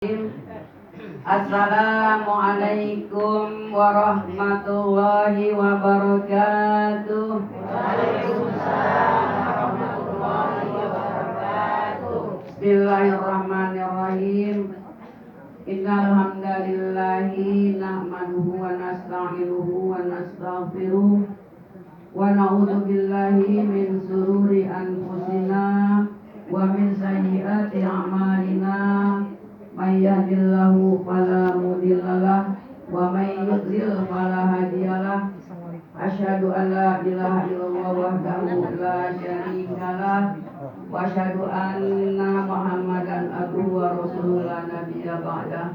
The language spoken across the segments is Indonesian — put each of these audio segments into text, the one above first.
Assalamualaikum warahmatullahi wabarakatuh. Waalaikumsalam warahmatullahi wabarakatuh. Bismillahirrahmanirrahim. Innal hamdalillahi nahmaduhu wa nasta'inuhu wa nastaghfiruh wa na'udzu billahi min shururi anfusina wa min sayyiati a'malina. May yahdihillahu fala mudhillalah wa may yudhlil fala hadiyalah. Asyhadu an la ilaha illallah wahdahu la syarikalah wa asyhadu anna Muhammadan abduhu wa rasuluhu la nabiyya ba'dah.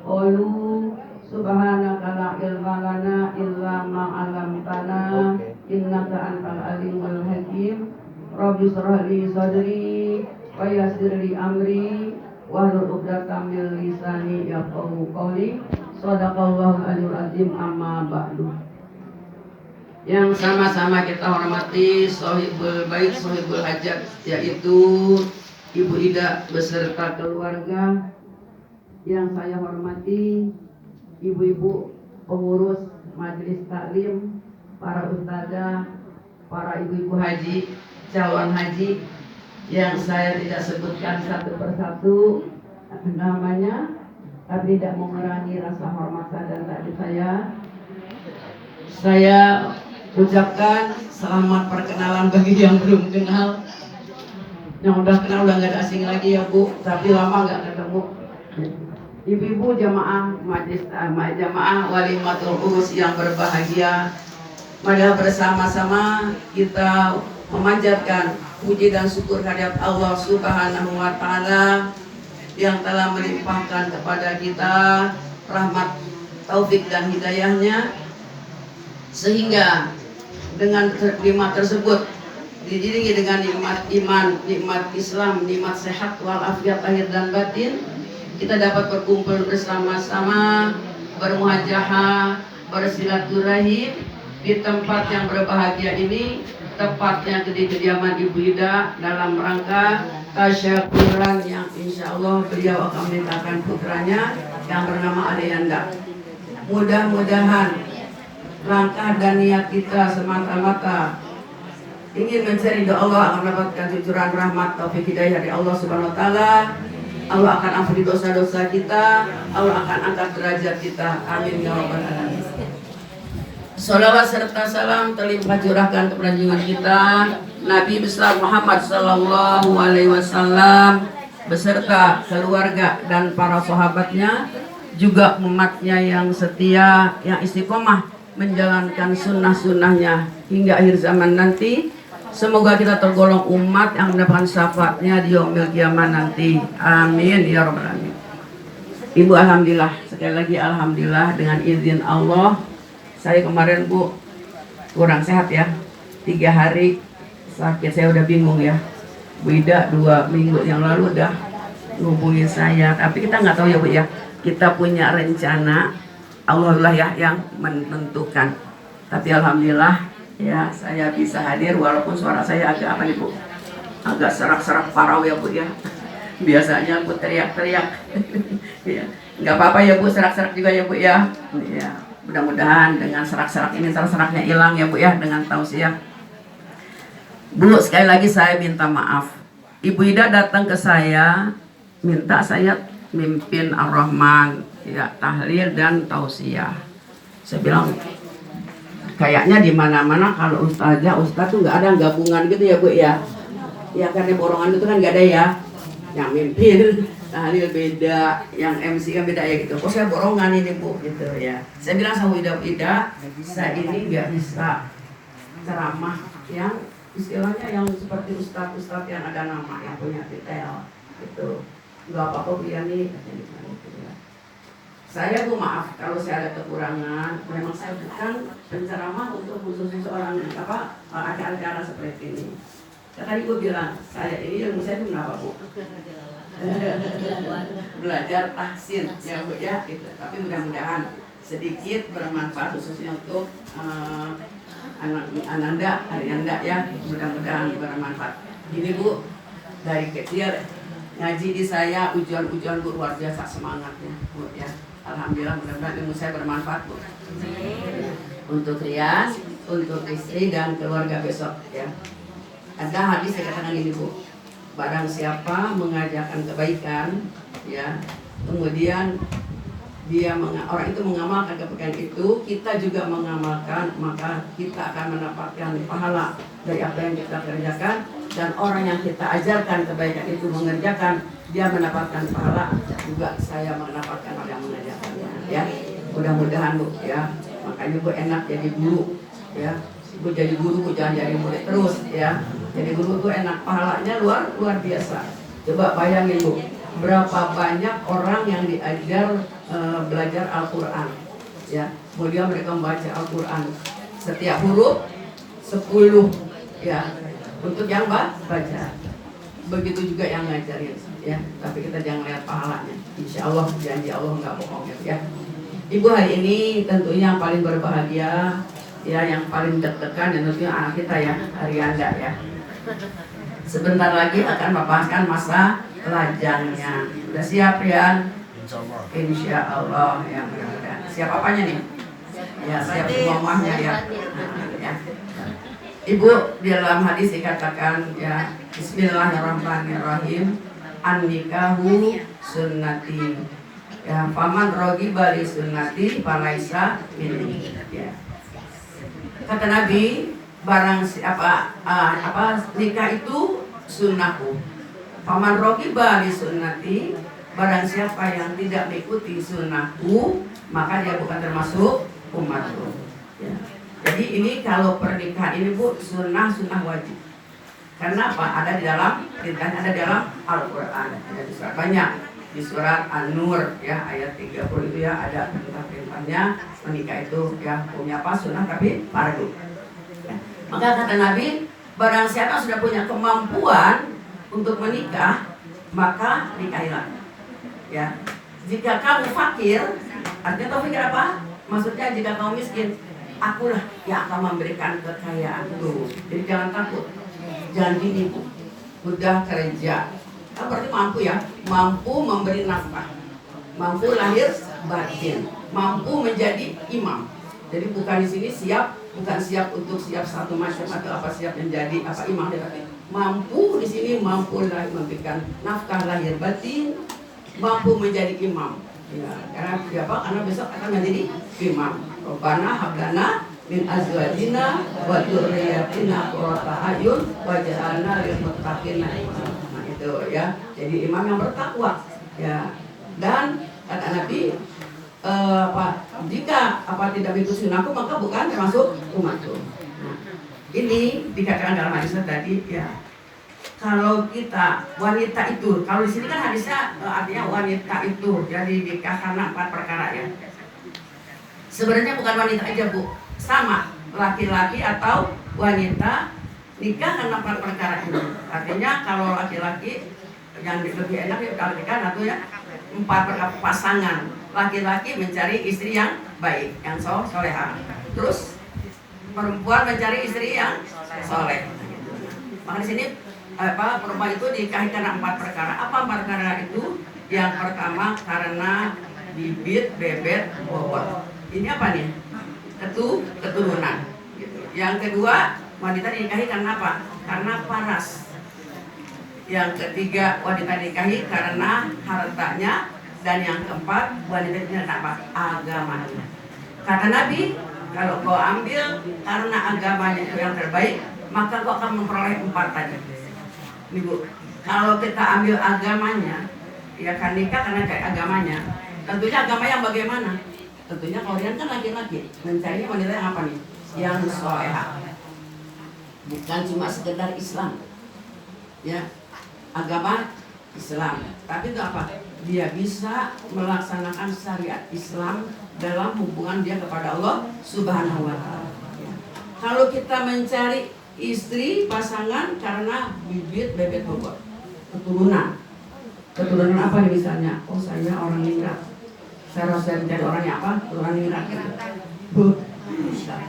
Qalu subhanaka la ilma lana illa ma 'allamtana innaka antal alimul hakim. Rabbi shrah li sadri wa yassir li amri wahlul 'uqdatam min lisani yafqahu qawli. Shadaqallahul aliyyul azim. Amma ba'du. Yang sama-sama kita hormati Sohibul Bait, Sohibul Hajat, yaitu Ibu Ida beserta keluarga. Yang saya hormati ibu-ibu pengurus majelis taklim, para ustazah, para ibu-ibu haji, calon haji yang saya tidak sebutkan satu persatu namanya, tapi tidak mengurangi rasa hormat dan takdir saya ucapkan selamat perkenalan bagi yang belum kenal. Yang udah kenal udah nggak ada asing lagi ya Bu, tapi lama nggak ketemu. Ibu-ibu jamaah majlis jamaah walimatul urus yang berbahagia, mari bersama-sama kita memanjatkan puji dan syukur kehadirat Allah Subhanahu wa taala yang telah melimpahkan kepada kita rahmat, taufik dan hidayahnya, sehingga dengan nikmat tersebut diiringi dengan nikmat iman, nikmat Islam, nikmat sehat walafiat lahir dan batin, kita dapat berkumpul bersama-sama, bermuhajahah, bersilaturahim di tempat yang berbahagia ini, tepatnya di kediaman Ibu Ida, dalam rangka tasyakuran yang insya Allah beliau akan menikahkan putranya yang bernama Adeyanda. Mudah-mudahan langkah dan niat kita semata-mata ingin mencari doa Allah akan mendapatkan cucuran rahmat taufik hidayah dari Allah Subhanahu wa taala. Allah akan ampuni dosa-dosa kita, Allah akan angkat derajat kita. Amin ya rabbal alamin. Salawat serta salam terlimpah curahkan kepada junjungan kita Nabi besar Muhammad sallallahu alaihi wasallam beserta keluarga dan para sahabatnya, juga umatnya yang setia, yang istiqomah menjalankan sunnah-sunnahnya hingga akhir zaman nanti. Semoga kita tergolong umat yang mendapatkan syafaatnya di yaumil qiyamah nanti. Amin ya rabbal alamin. Ibu, alhamdulillah, sekali lagi alhamdulillah, dengan izin Allah saya kemarin Bu kurang sehat ya, 3 hari sakit. Saya udah bingung ya, Bu Ida 2 minggu yang lalu udah ngubungin saya, tapi kita nggak tahu ya Bu ya, kita punya rencana, Allah lah ya yang menentukan. Tapi alhamdulillah ya saya bisa hadir walaupun suara saya agak apa nih Bu, agak serak-serak parau ya Bu ya. Biasanya Bu teriak-teriak ya, nggak apa-apa ya Bu, serak-serak juga ya Bu ya. Ya, mudah-mudahan dengan serak-serak ini serak-seraknya hilang ya Bu ya, dengan tausiah. Bu, sekali lagi saya minta maaf. Ibu Ida datang ke saya minta saya mimpin Ar-Rahman ya, tahlil dan tausiah. Saya bilang kayaknya di mana-mana kalau ustaz tuh nggak ada gabungan gitu ya Bu ya. Ya karena borongan itu kan nggak ada ya. Yang mimpin tahlil beda, yang MC kan beda ya gitu. Kok saya borongan ini Bu gitu ya. Saya bilang sama Ida, saya ini nggak bisa ceramah yang istilahnya yang seperti ustaz yang ada nama, yang punya detail gitu. Nggak apa-apa Bu Yani. Saya Bu maaf kalau saya ada kekurangan. Memang saya bukan penceramah untuk khusus seorang acara seperti ini. Tadi Bu bilang saya ini ilmu saya itu kenapa Bu? Belajar tahsin ya Bu ya gitu. Tapi mudah-mudahan sedikit bermanfaat khususnya untuk Ananda, Arianda ya, mudah-mudahan bermanfaat. Ini Bu, dari kecil Ngaji di saya ujian-ujian Bu luar biasa semangatnya Bu ya. Alhamdulillah mudah-mudahan ilmu saya bermanfaat Bu. Untuk Rian, untuk istri dan keluarga besok ya. Ada hadis yang katakan ini Bu. Barang siapa mengajarkan kebaikan ya, kemudian orang itu mengamalkan kebaikan itu, kita juga mengamalkan, maka kita akan mendapatkan pahala dari apa yang kita kerjakan. Dan orang yang kita ajarkan kebaikan itu mengerjakan, dia mendapatkan pahala juga, saya mendapatkan hal yang mengajarkannya ya. Mudah-mudahan Bu ya. Makanya Bu enak jadi guru ya. Bu jadi guru, Bu jangan jadi murid terus ya. Jadi guru itu enak, pahalanya luar biasa. Coba bayangin Bu, berapa banyak orang yang diajar belajar Al-Quran ya. Kemudian mereka membaca Al-Quran, setiap huruf 10 ya. Untuk yang baca, begitu juga yang ngajarin ya. Tapi kita jangan lihat pahalanya. Insya Allah janji Allah nggak bohong ya. Ibu hari ini tentunya yang paling berbahagia ya, yang paling deg-degan dan tentunya anak kita ya, Arianda ya. Sebentar lagi akan membahaskan masa lajangnya. Sudah siap Rian? Insya Allah ya, mudah-mudahan. Siap apanya nih? Ya siap semuanya ya. Ya. Ibu di dalam hadis dikatakan ya, Bismillahirrahmanirrahim, an-nikahu sunnati ya, faman rogiba li sunnati falaisa minni ya. Kata Nabi, barang siapa nikah itu sunnahku, faman rogiba li sunnati, barang siapa yang tidak mengikuti sunnahku maka dia bukan termasuk umatku ya. Jadi ini kalau pernikahan ini Bu, sunnah wajib. Karena apa? Ada di dalam perintahnya, ada di dalam Al-Quran. Ada di surat banyak. Di surat An-Nur ya, ayat 30 itu ya, ada perintah-perintahnya menikah itu ya, punya apa? Sunnah tapi fardu ya. Maka kata Nabi, barang siapa sudah punya kemampuan untuk menikah, maka nikahilah ya. Jika kamu fakir, artinya tahu fakir apa? Maksudnya jika kamu miskin, akulah yang akan memberikan kekayaan tuh. Jadi jangan takut, jangan gini Bu, udah kerja, kan berarti mampu ya, mampu memberi nafkah, mampu lahir batin, mampu menjadi imam. Jadi bukan di sini bukan siap untuk satu masyarakat atau apa siap menjadi apa imam, tapi mampu di sini mampu lahir memberikan nafkah lahir batin, mampu menjadi imam. Ya, karena besok akan menjadi imam. Rabbana hablana min azwajina wa dzurriyyatina qurrata a'yun waj'alna lil muttaqina imama. Nah, itu ya. Jadi imam yang bertakwa ya. Dan kata Nabi jika tidak mengikuti sunnahku maka bukan termasuk umatku. Nah, ini dikatakan dalam hadis tadi ya. Kalau kita wanita itu, kalau di sini kan hadisnya artinya wanita itu jadi nikah karena 4 perkara ya. Sebenarnya bukan wanita aja Bu, sama laki-laki atau wanita nikah karena 4 perkara ini. Artinya kalau laki-laki yang lebih enak ya kalau nikah atau ya 4 pasangan. Laki-laki mencari istri yang baik, yang soleha. Terus perempuan mencari istri yang soleh. Maka di sini perempuan itu dinikahi karena 4 perkara. Apa 4 perkara itu? Yang pertama karena bibit, bebet, bobot. Ini apa nih? Keturunan. Gitu. Yang kedua, wanita dinikahi karena apa? Karena paras. Yang ketiga, wanita dinikahi karena hartanya. Dan yang keempat, wanita dinikahi karena apa? Agamanya. Kata Nabi, kalau kau ambil karena agamanya itu yang terbaik, maka kau akan memperoleh 4 tadi. Nih Bu, kalau kita ambil agamanya, ya kan nikah karena kayak agamanya. Tentunya agama yang bagaimana? Tentunya kalian kan laki-laki mencari wanita yang apa nih? Yang soleha. Bukan cuma sekedar Islam, ya agama Islam. Tapi itu apa? Dia bisa melaksanakan syariat Islam dalam hubungan dia kepada Allah Subhanahu Wa Taala. Ya. Kalau kita mencari istri pasangan karena bibit, bebet, bobot, keturunan apa nih misalnya? Oh saya orang ningrat, saya mencari orangnya apa? Orang ningrat gitu. Bu,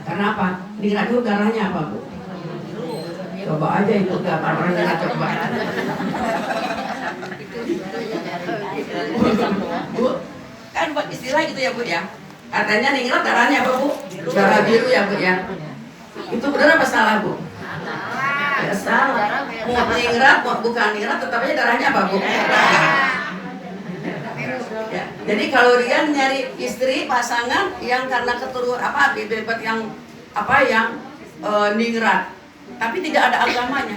karena apa? Ningrat itu darahnya apa Bu? Coba aja itu darah orang ningrat coba. Bu, kan buat istilah gitu ya Bu ya. Katanya ningrat darahnya apa Bu? Darah biru ya Bu ya. Itu benar apa salah Bu? Ya salah. Mau ningrat, mau bukan ningrat, tetap aja darahnya apa Bu? Ya. Jadi kalau dia nyari istri pasangan yang karena keturunan apa bebet yang apa yang ningrat, tapi tidak ada agamanya,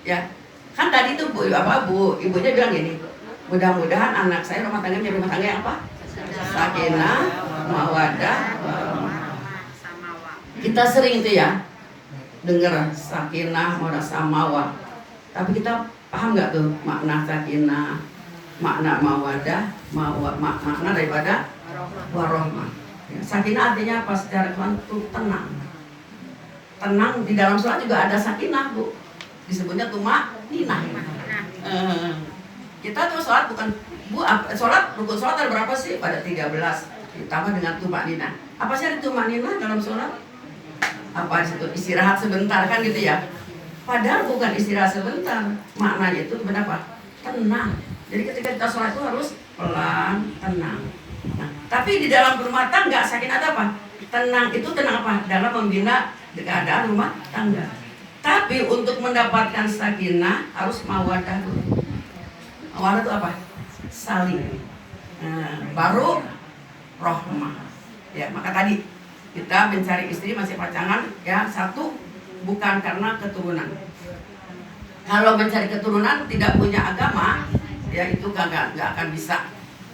ya kan tadi tuh Bu ibunya bilang gini, mudah-mudahan anak saya rumah tangga menjadi rumah tangga yang apa? Sakinah, mawaddah. Kita sering itu ya dengar sakinah, mawaddah, samawah, tapi kita paham nggak tuh makna sakinah, makna mawaddah, makna daripada warohmah. Ya, sakinah artinya apa secara Quran itu tenang. Tenang di dalam sholat juga ada sakinah Bu. Disebutnya tumaninah. Kita tuh sholat bukan Bu, sholat rukun sholat ada berapa sih? Pada 13. Ditambah dengan tumaninah. Apa sih arti tumaninah dalam sholat? Apa itu istirahat sebentar kan gitu ya? Padahal bukan istirahat sebentar. Maknanya itu kenapa? Tenang. Jadi ketika kita sholat itu harus pelan, tenang. Nah, tapi di dalam rumah tangga sakinah apa? Tenang itu tenang apa? Dalam membina keadaan rumah tangga. Tapi untuk mendapatkan sakinah harus mawaddah dulu. Mawaddah itu apa? Saling. Baru rohmah. Ya, maka tadi kita mencari istri masih pacangan ya satu bukan karena keturunan. Kalau mencari keturunan tidak punya agama, ya itu nggak akan bisa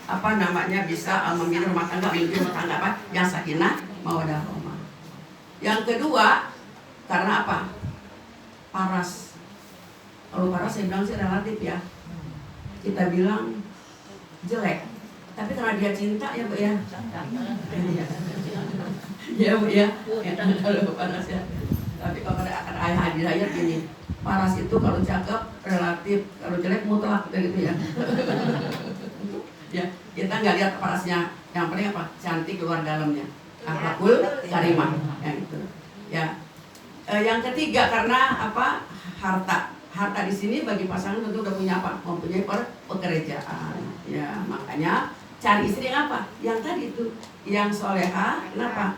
apa namanya bisa membina rumah tangga, menuju rumah tangga apa yang sakinah mawaddah rahmah. Yang kedua karena apa? Paras. Kalau paras saya bilang sih relatif ya. Kita bilang jelek, tapi karena dia cinta ya Bu ya. Ya Bu ya. Kalau paras ya. Tapi kalau ada ayah hadir gini, paras itu kalau cakep relatif, kalau jelek mutlak gitu ya. Ya, kita nggak lihat parasnya, yang penting apa? Cantik luar dalamnya, akhlakul karimah, yang itu. Ya, yang ketiga karena apa? Harta. Harta di sini bagi pasangan tentu udah punya apa? Mempunyai pekerjaan. Ya, makanya cari istri yang apa? Yang tadi itu, yang soleha. Kenapa?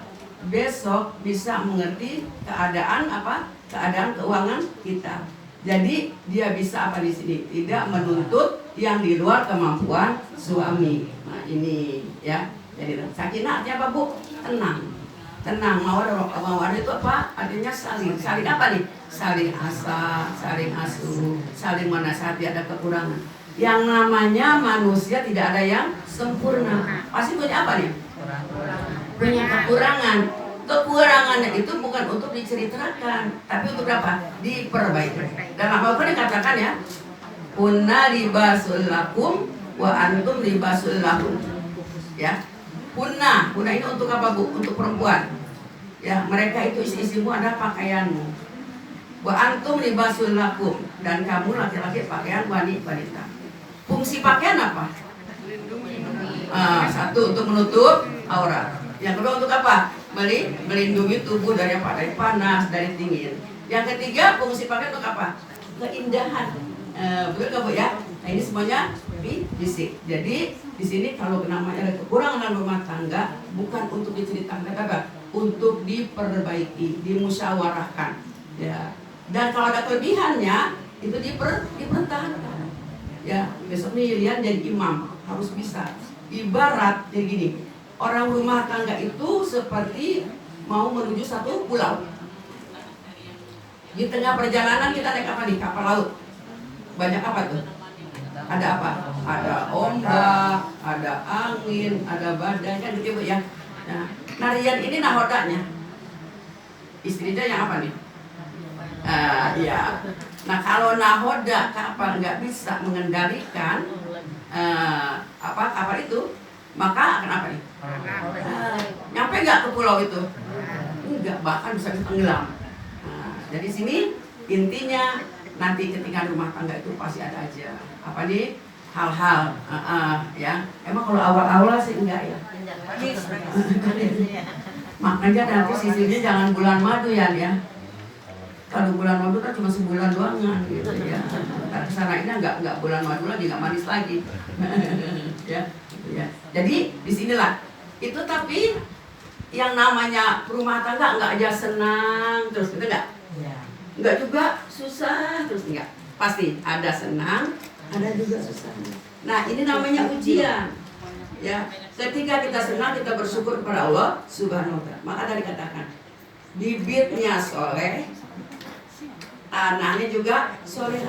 Besok bisa mengerti keadaan apa? Keadaan keuangan kita. Jadi dia bisa apa di sini? Tidak menuntut yang di luar kemampuan suami. Nah ini ya. Jadi sakinah artinya apa Bu? Tenang. Tenang. Mawaddah itu apa? Artinya saling. Saling apa nih? Saling asa, saling asuh, saling menasihati ada kekurangan. Yang namanya manusia tidak ada yang sempurna. Pasti punya apa nih? Punya kekurangan. Kekurangannya itu bukan untuk diceritakan, tapi untuk apa? Diperbaiki. Dalam Al-Quran dikatakan ya, kunna libasul lakum wa antum libasul lakum. Ya, kunna ini untuk apa Bu? Untuk perempuan. Ya, mereka itu isi-isimu ada pakaianmu. Wa antum libasul lakum, dan kamu laki-laki pakaian wanita. Fungsi pakaian apa? Satu untuk menutup aurat. Yang kedua untuk apa? Melindungi tubuh dari apa? Dari panas, dari dingin. Yang ketiga fungsi pakaian untuk apa? Keindahan. Betul nggak Bu ya? Nah ini semuanya fisik. Jadi di sini kalau namanya ada kekurangan dalam rumah tangga bukan untuk diceritakan, apa? Untuk diperbaiki, dimusyawarahkan. Ya. Dan kalau ada kelebihannya itu dipertahankan. Ya besok nih Lilian jadi imam harus bisa. Ibarat jadi gini. Orang rumah tangga itu seperti mau menuju satu pulau. Di tengah perjalanan kita naik apa nih? Kapal laut. Banyak apa tuh? Ada apa? Ada ombak, ada angin, ada badai, kan gitu Bu ya. Nah Rian ini nahodanya. Istrinya yang apa nih? Ya. Nah kalau nahoda kapal nggak bisa mengendalikan kapal itu, maka akan apa nih? Nyampe nggak ke pulau itu? Enggak, bahkan bisa tenggelam. Jadi sini intinya nanti ketika rumah tangga itu pasti ada aja apa nih hal-hal ya. Emang kalau awal-awal sih enggak ya. Makanya nanti sisirnya jangan bulan madu ya. Kalau bulan madu kan cuma sebulan doang gitu ya. Kesana ini nggak bulan madu lagi, nggak manis lagi. Ya, ya. Jadi disinilah itu, tapi yang namanya rumah tangga nggak aja senang terus gitu, nggak juga susah terus, nggak, pasti ada senang, ada juga susah. Nah ini namanya ujian. Ya, ketika kita senang kita bersyukur kepada Allah Subhanahu wa Ta'ala. Maka tadi katakan bibitnya soleh, tanahnya juga soleh.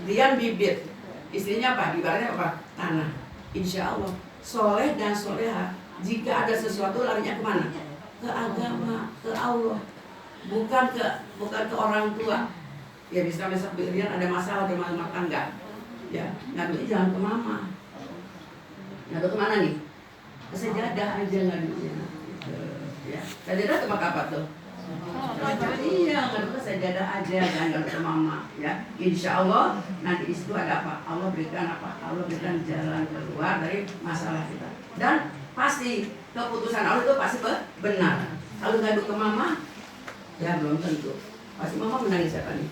Dia bibit, istrinya apa? Ibaratnya apa? Tanah. Insya Allah soleh dan soleha. Jika ada sesuatu larinya kemana? Ke agama, ke Allah, bukan ke orang tua. Ya bisa dia ada masalah di rumah tangga, ya ngadu jangan ke mama. Ngadu kemana nih? Ke sejadah aja ngadunya. Ya, sejadah tempat apa tuh? Iya, ngadu ke sejadah aja, jangan ngadu ke mama. Ya, insya Allah nanti itu ada apa? Allah berikan apa? Allah berikan jalan keluar dari masalah kita. Dan pasti keputusan Allah itu pasti benar. Kalau ngadu ke mama, ya belum tentu. Pasti mama menangis siapa nih?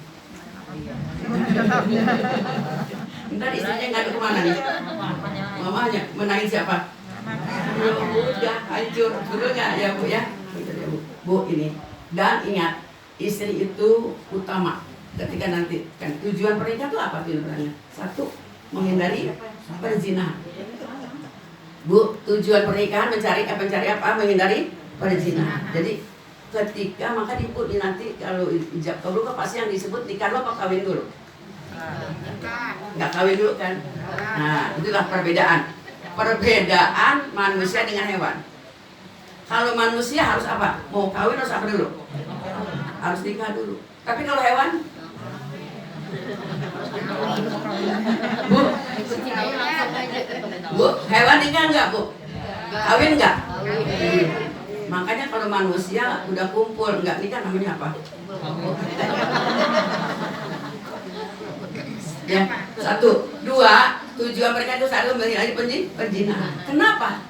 Ntar istrinya ngadu kemana nih? Mamanya menangis siapa? Udah hancur, betul nggak ya Bu ya? Bu ini. Dan ingat, istri itu utama. Ketika nanti kan tujuan pernikahan itu apa tujuannya? Satu, menghindari perzinahan. Bu, tujuan pernikahan mencari apa? Menghindari perzinahan. Jadi ketika maka ibu nanti kalau ijab kabul kan pasti yang disebut nikah lo apa kawin dulu? Nggak kawin dulu kan? Nah, itulah perbedaan manusia dengan hewan. Kalau manusia harus apa? Mau kawin harus apa dulu? Harus nikah dulu. Tapi kalau hewan? Bu, hewan nikah enggak, Bu? Kawin enggak? Makanya kalau manusia udah kumpul enggak nikah namanya apa? Ya, satu, dua, tujuan mereka itu selalu menghindari perzinahan. Kenapa?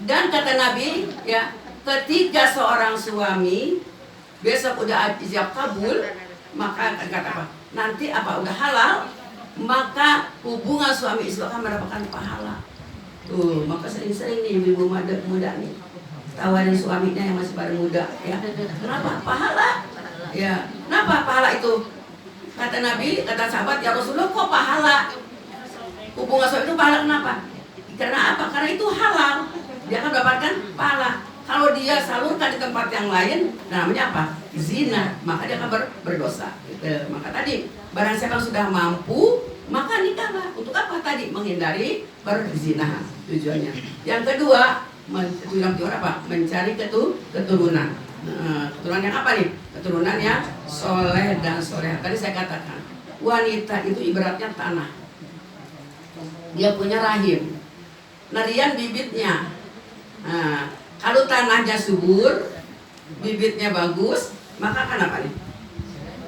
Dan kata Nabi, ya, ketika seorang suami besok udah ijab kabul, maka kata apa? Nanti apa udah halal, maka hubungan suami istri akan mendapatkan pahala. Tuh, maka sering-sering nih ibu muda nih tawarin suaminya yang masih baru muda, ya. Kenapa? Pahala. Ya, kenapa pahala itu? Kata Nabi, kata sahabat, ya Rasulullah kok pahala? Hubungan suami itu pahala kenapa? Karena apa? Karena itu halal. Dia akan mendapatkan pahala. Kalau dia salurkan di tempat yang lain, namanya apa? Zina, maka dia akan berdosa. Gitu. Maka tadi, barang siapa yang sudah mampu, maka nikahlah. Untuk apa tadi? Menghindari perzinahan tujuannya. Yang kedua, tujuan apa? Mencari keturunan. Keturunan yang apa nih? Keturunan yang soleh dan soleh. Tadi saya katakan, wanita itu ibaratnya tanah. Dia punya rahim. Narian bibitnya. Nah, kalau tanahnya subur, bibitnya bagus, maka akan apa nih?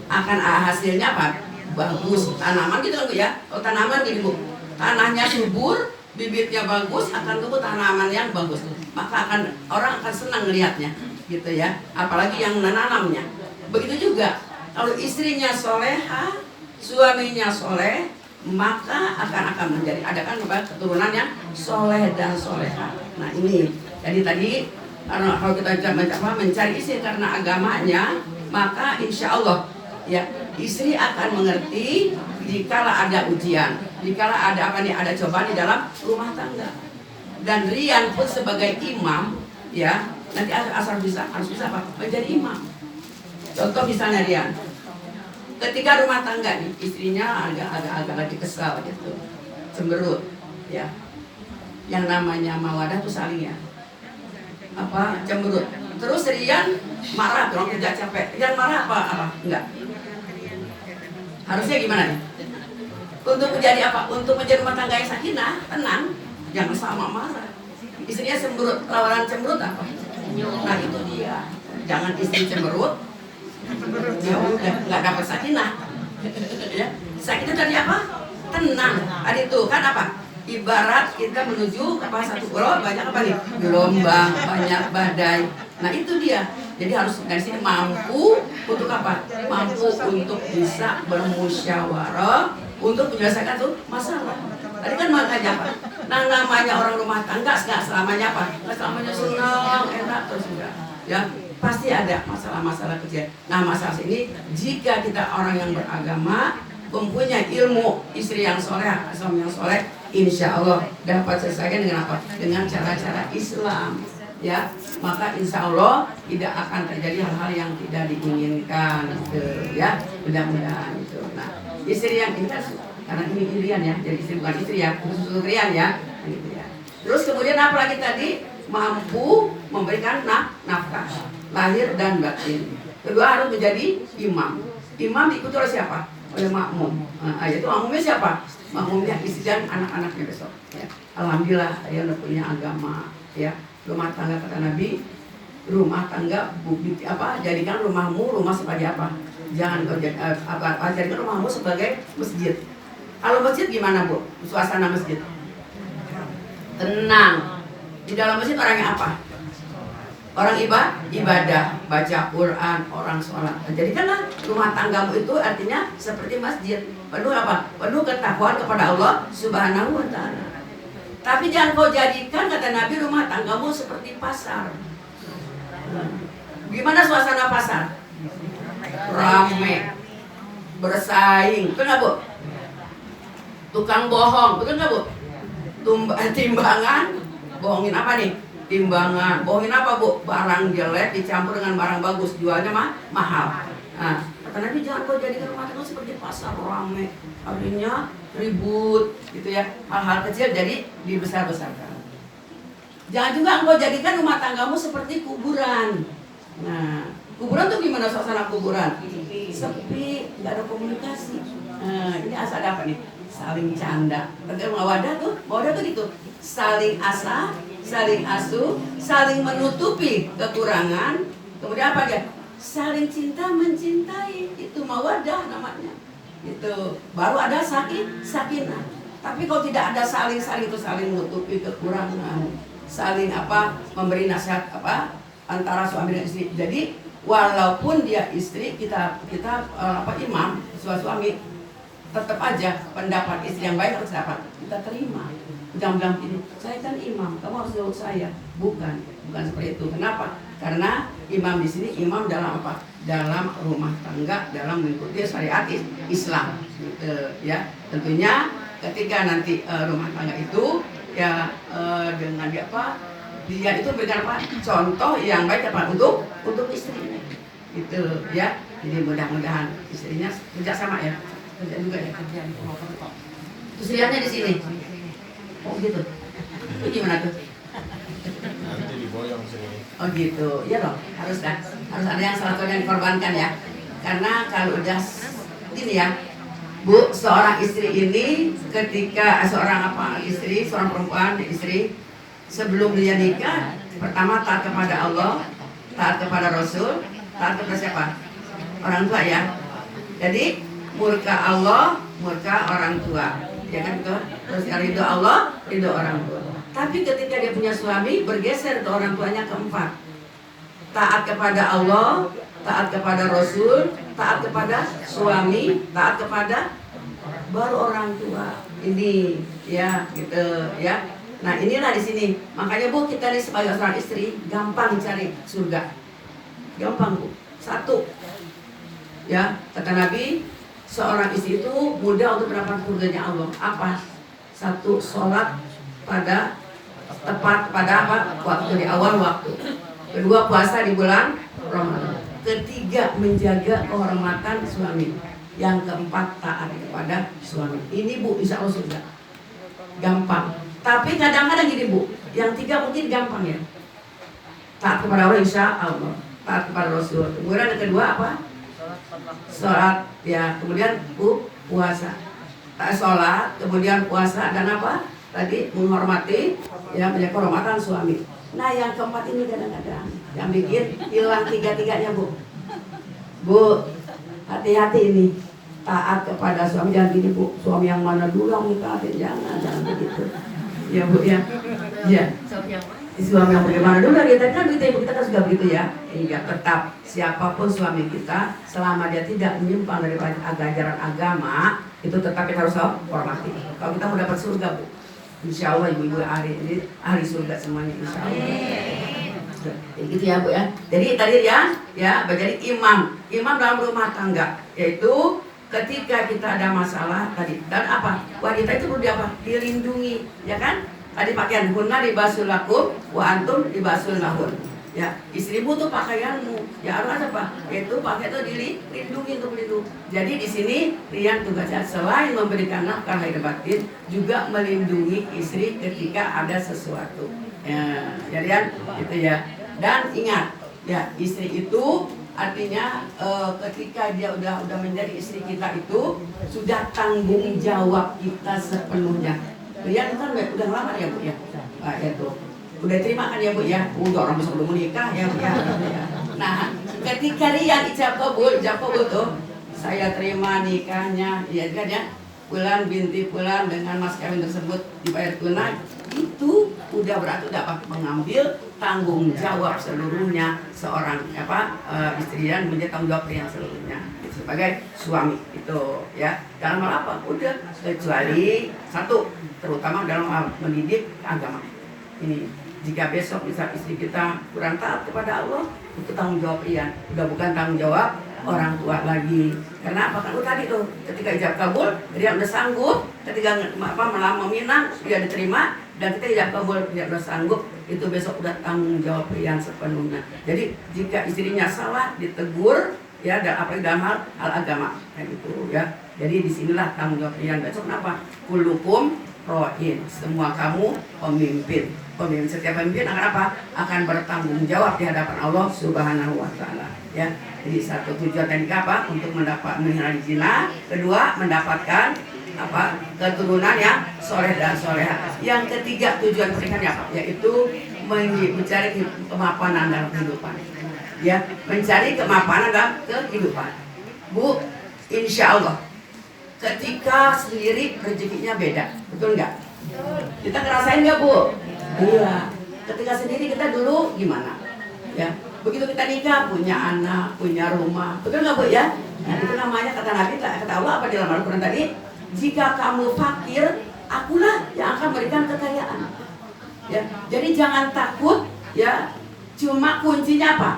Akan hasilnya apa? Bagus. Tanaman gitu kan Bu ya? Kalau tanaman gini Bu, tanahnya subur, bibitnya bagus, akan tumbuh tanaman yang bagus. Maka orang akan senang melihatnya, gitu ya. Apalagi yang menanamnya. Begitu juga kalau istrinya soleha, suaminya soleh, maka akan menjadi adakan keturunan yang soleh dan soleha. Nah ini, jadi tadi kalau kita mencari istri karena agamanya, maka insya Allah ya istri akan mengerti jikalau ada ujian, jikalau ada ada cobaan di dalam rumah tangga. Dan Rian pun sebagai imam, ya nanti harus bisa apa? Menjadi imam. Contoh misalnya Rian, ketika rumah tangga nih istrinya agak lagi kesal gitu, cemberut, ya. Yang namanya mawadah tuh saling ya, cemberut. Terus Rian marah, orang kerja capek. Rian marah apa? Enggak. Harusnya gimana nih? Untuk menjadi apa? Untuk menjadi rumah tangga yang sakinah, tenang, jangan sama marah. Istrinya cemberut, lawanan cemberut apa? Nah itu dia. Jangan istri cemberut, ya udah nggak dapat sakinah. Ya, sakinah dari apa? Tenang. Ada itu kan apa? Ibarat kita menuju ke satu pulau banyak apa nih? Gelombang, banyak badai. Nah itu dia. Jadi harus dari sini mampu untuk apa? Mampu untuk bisa bermusyawarah untuk menyelesaikan tuh masalah. Tadi kan makanya apa? Nah namanya orang rumah tangga nggak selamanya apa? Nggak selamanya senang, enak terus enggak. Ya pasti ada masalah-masalah kecil. Nah masalah ini jika kita orang yang beragama mempunyai ilmu istri yang soleh, suami yang soleh, insya Allah dapat selesaikan dengan apa? Dengan cara-cara Islam. Ya, maka insya Allah tidak akan terjadi hal-hal yang tidak diinginkan, gitu, ya, mudah-mudahan itu. Nah, istri yang ini kan, karena ini Irian ya, jadi istri bukan istri ya, khusus Irian ya, gitu ya. Terus kemudian apa lagi tadi? Mampu memberikan nafkah, lahir dan batin. Kedua harus menjadi imam. Imam diikuti oleh siapa? Oleh makmum. Nah, yaitu makmumnya siapa? Makmumnya istri dan anak-anaknya besok. Ya. Alhamdulillah, ya udah punya agama, ya. Rumah tangga kata Nabi, rumah tangga jadikan rumahmu rumah sebagai apa? Jangan jadikan rumahmu sebagai masjid. Kalau masjid gimana Bu? Suasana masjid tenang. Di dalam masjid orangnya apa? Orang ibadah, baca Quran, orang sholat. Jadikanlah rumah tanggamu itu artinya seperti masjid. Penuh apa? Penuh ketakwaan kepada Allah Subhanahu wa Ta'ala. Tapi jangan kau jadikan kata Nabi rumah tanggamu seperti pasar. Gimana suasana pasar? Rame, bersaing, betul nggak Bu? Tukang bohong, betul nggak Bu? Timbangan, bohongin apa nih? Timbangan, bohongin apa Bu? Barang jelek dicampur dengan barang bagus, jualnya mahal. Nah, kata Nabi jangan kau jadikan rumah tangga seperti pasar, rame, akhirnya ribut, gitu ya. Hal-hal kecil jadi dibesar-besarkan. Jangan juga engkau jadikan rumah tanggamu seperti kuburan. Nah, kuburan tuh gimana suasana kuburan? Sepi, nggak ada komunikasi. Nah, ini asal apa nih? Saling canda. Kalau mawadah tuh gitu. Saling asa, saling asuh, saling menutupi kekurangan. Kemudian apa dia? Saling cinta mencintai. Itu mawadah namanya. Itu baru ada sakinah. Tapi kalau tidak ada saling itu saling menutupi kekurangan, saling memberi nasihat antara suami dan istri. Jadi walaupun dia istri kita imam suami tetap aja pendapat istri yang baik harus dapat kita terima. Jangan bilang ini saya kan imam, kamu harus jauh saya. Bukan seperti itu. Kenapa? Karena imam di sini imam dalam apa? Dalam rumah tangga, dalam mengikuti syariat Islam. Gitu, ya. Tentunya ketika nanti rumah tangga itu ya dengan dia itu berikan contoh yang baik untuk istrinya. Gitu ya. Jadi mudah-mudahan istrinya kerja sama ya. Kerja juga ya, kerja di Purwokerto. Terus lihatnya di sini. Oh gitu. Itu gimana tuh? Nanti diboyong sini. Oh gitu, ya loh, harus ada yang salah satu yang dikorbankan ya. Karena kalau udah gini ya, Bu, seorang istri ini ketika seorang perempuan istri sebelum dia nikah, pertama taat kepada Allah, taat kepada Rasul, taat kepada siapa? Orang tua ya. Jadi murka Allah, murka orang tua. Ya kan betul? Terus ridho Allah, ridho orang tua. Tapi ketika dia punya suami, bergeser ke orang tuanya keempat. Taat kepada Allah, taat kepada Rasul, taat kepada suami, taat kepada baru orang tua. Ini ya gitu ya. Nah inilah di sini. Makanya Bu, kita nih sebagai seorang istri gampang cari surga. Gampang Bu. Satu. Ya, kata Nabi, seorang istri itu mudah untuk mendapatkan surganya Allah. Apa? Satu, sholat tepat pada waktu di awal waktu. Kedua, puasa di bulan Ramadan. Ketiga, menjaga kehormatan suami. Yang keempat, taat kepada suami. Ini Bu, insya Allah surga. Gampang. Tapi kadang-kadang gini Bu, yang tiga mungkin gampang ya. Taat kepada Allah, insya Allah. Taat kepada Rasul. Kemudian yang kedua apa? Sholat ya, kemudian puasa. Sholat, kemudian puasa dan apa? Tadi menghormati ya, menjaga kehormatan suami. Nah yang keempat ini kadang-kadang yang bikin hilang tiga-tiganya Bu. Bu, hati-hati ini. Taat kepada suami, jangan gini Bu, suami yang mana dulu yang minta jangan begitu. Ya Bu ya. Ya. suami yang bagaimana dulu kita kan begitu, ibu kita kan juga begitu ya. Hingga tetap siapapun suami kita, selama dia tidak menyimpang dari ajaran agama, itu tetap kita harus hormati. Kalau kita mau dapat surga, Bu, insya Allah ibu-ibu ini ahli surga semuanya, insya Allah. Gitu ya, Bu ya. Jadi tadi ya menjadi imam dalam rumah tangga, yaitu ketika kita ada masalah tadi. Dan apa? Wanita itu perlu dilindungi, ya kan? Tadi pakaian hunna libasul lakum wa antum libasul lahun. Ya, istrimu tuh pakaianmu. Ya harus apa? Itu pakai itu dilindungi untuk melindungi. Jadi di sini Rian tugasnya selain memberikan nafkah lahir batin, juga melindungi istri ketika ada sesuatu. Ya, Rian, gitu ya. Dan ingat, ya istri itu artinya ketika dia udah menjadi istri kita itu sudah tanggung jawab kita sepenuhnya. Rian kan udah lama ya, Bu ya. Nah, itu udah terima kan ya, Bu ya. Udah orang bisa belum menikah ya, Bu ya. Nah, ketika Rian ijab kabul tuh, saya terima nikahnya, ya kan ya. Fulan binti Fulan dengan mas kawin tersebut dibayar tunai, itu udah berarti dapat mengambil tanggung jawab seluruhnya seorang istri dan menjadi tanggung jawab yang seluruhnya sebagai suami itu ya. Dalam hal apa? Udah, kecuali satu, terutama dalam hal mendidik agama ini. Jika besok bisa istri kita kurang taat kepada Allah, itu tanggung jawab Rian, udah bukan tanggung jawab orang tua lagi. Karena apa? Kan tadi tuh ketika ijab kabul dia udah sanggup, ketika meminang dia diterima, dan kita ijab kabul dia udah sanggup, itu besok udah tanggung jawab Rian sepenuhnya. Jadi jika istrinya salah ditegur ya, dan apa dalam hal agama kayak gitu ya. Jadi disinilah tanggung jawab Rian besok. Kenapa? Kulukum roin, semua kamu pemimpin. Setiap pemimpin akan apa? Akan bertanggung jawab di hadapan Allah Subhanahu wa taala ya. Jadi satu tujuan tadi apa? Untuk menghindari zina, kedua mendapatkan keturunan yang soleh dan soleha. Yang ketiga tujuan pernikahan apa? Yaitu mencari kemapanan dalam kehidupan. Ya, mencari kemapanan dalam kehidupan. Bu, insya Allah ketika sendiri rezekinya beda, betul nggak? Kita ngerasain nggak, Bu? Iya. Ketika sendiri kita dulu gimana? Ya, begitu kita nikah punya anak, punya rumah, betul nggak, Bu ya? Nah, itu namanya kata Nabi, kata Allah apa di dalam Al-Quran tadi? Jika kamu fakir, akulah yang akan berikan kekayaan. Ya, jadi jangan takut. Ya, cuma kuncinya apa?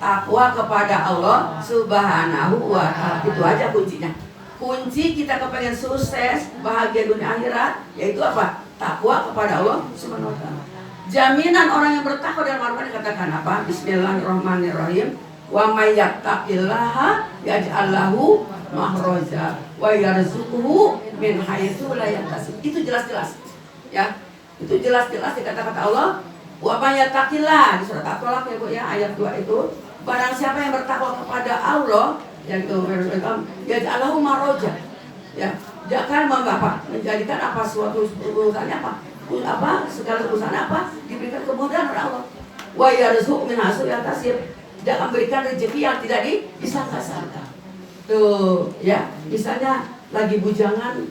Takwa kepada Allah Subhanahu wa taala. Itu aja kuncinya. Kunci kita kepengen sukses, bahagia dunia akhirat, yaitu apa? Takwa kepada Allah Subhanahu wa taala. Jaminan orang yang bertakwa dalam Al-Quran dikatakan apa? Bismillahirrahmanirrahim. Wa may yattaqillaha yaj'al lahu makhraja wa yarzuquhu min haitsu la yahtasib. Itu jelas-jelas. Ya. Itu jelas-jelas dikatakan Allah, wa may yattaqillah di surat At-Tolak ya, Bu ya, ayat 2 itu. Barang siapa yang bertakwa kepada Allah, yang itu yaj'al lahu makhraja. Ya, jangan menjadikan apa suatu urusannya segala urusan diberikan kemudahan oleh Allah. Wa yarzuq min haitsu la yahtasib, dia akan berikan rezeki yang tidak disangka-sangka. Tuh, ya, misalnya lagi bujangan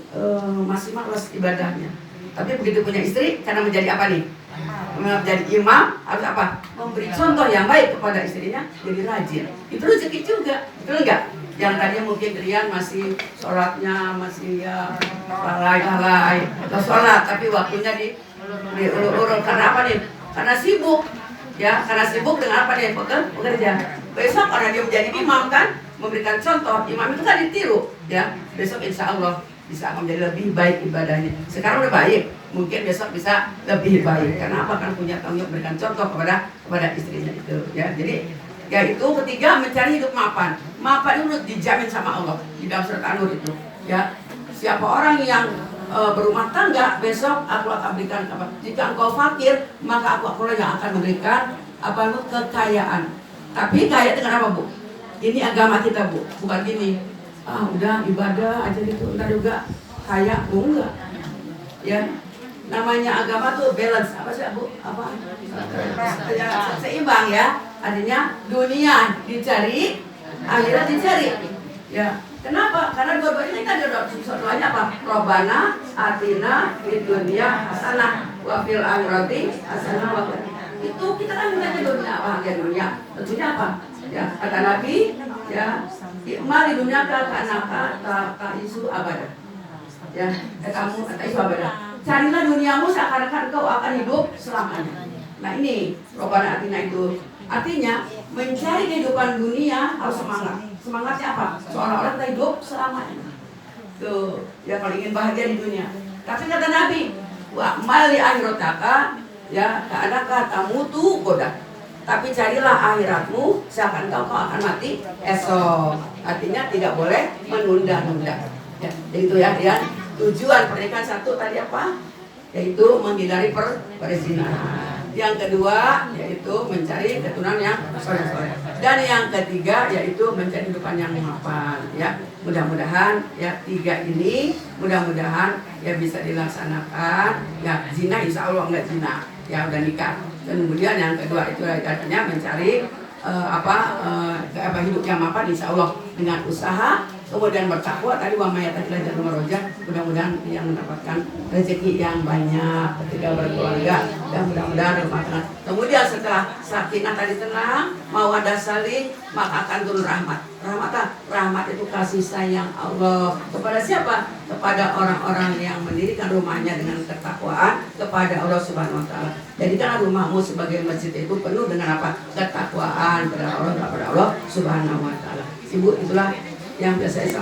masih malas ibadahnya. Tapi begitu punya istri, karena menjadi apa nih? Menjadi imam, harus apa? Memberi contoh yang baik kepada istrinya, jadi rajin. Itu rezeki juga, betul enggak? Yang tadinya mungkin Rian masih sholatnya masih ya lalai atau sholat, tapi waktunya diulur-ulur karena apa nih? Karena sibuk, ya, karena sibuk dengan apa nih? Bekerja. Besok karena dia menjadi imam kan, memberikan contoh, imam itu kan ditiru, ya. Besok insya Allah bisa menjadi lebih baik ibadahnya. Sekarang udah baik, mungkin besok bisa lebih baik. Karena apa? Kan punya tanggung jawab memberikan contoh kepada istrinya itu, ya. Jadi yaitu ketiga, mencari hidup mapan. Mapan itu dijamin sama Allah di dalam surat An-Nur itu. Ya, siapa orang yang berumah tangga, besok aku akan berikan apa? Jika engkau fakir, maka aku yang akan memberikan kekayaan. Tapi kaya dengan apa, Bu? Ini agama kita, Bu, bukan gini. Udah ibadah aja gitu, entar juga kaya, Bu, enggak. Ya. Namanya agama tuh balance, apa sih, Bu? Apa? Ya, seimbang ya. Artinya dunia dicari, akhirat dicari. Ya. Kenapa? Karena dua-duanya kita doanya apa? Robbana atina fid dunya hasanah wa fil akhirati hasanah wa qina. itu kita kan mintanya dunia, bahagia dunia. Tentunya apa? Ya, kata Nabi, ya, mari dunia ka isu abada. Ya, kamu kata isu abada. Carilah duniamu seakan-akan kau akan hidup selamanya. Nah ini Robbana Atina itu artinya mencari kehidupan dunia harus semangat. Semangatnya apa? Seolah-olah kita hidup selamanya. Tuh, ya kalau ingin bahagia di dunia. Tapi kata Nabi, wa mali akhirotaka, ya keadakah kamu tuh goda. Tapi carilah akhiratmu seakan kau akan mati esok. Artinya tidak boleh menunda-nunda. Ya, itu ya. Tujuan pernikahan satu tadi apa? Yaitu menghindari perzinahan. Yang kedua yaitu mencari keturunan yang soleh-soleh. Dan yang ketiga yaitu mencari kehidupan yang mapan. Ya, mudah-mudahan ya 3 ini mudah-mudahan ya bisa dilaksanakan. Ya zina insya Allah enggak zina. Ya udah nikah. Dan kemudian yang kedua itu artinya mencari hidup yang mapan insya Allah dengan usaha. Kemudian bertakwa tadi wa mayatatilah jannah roja, mudah-mudahan yang mendapatkan rezeki yang banyak ketika berkeluarga dan mudah-mudahan rumah tangga. Kemudian setelah sakinah tadi tenang, mawaddah saling, maka akan turun rahmat. Rahmat itu kasih sayang Allah kepada siapa? Kepada orang-orang yang mendirikan rumahnya dengan ketakwaan kepada Allah Subhanahu wa taala. Jadikanlah rumahmu sebagai masjid itu penuh dengan apa? Ketakwaan kepada Allah Subhanahu wa taala. Ibu, itulah yang biasa saya sampaikan.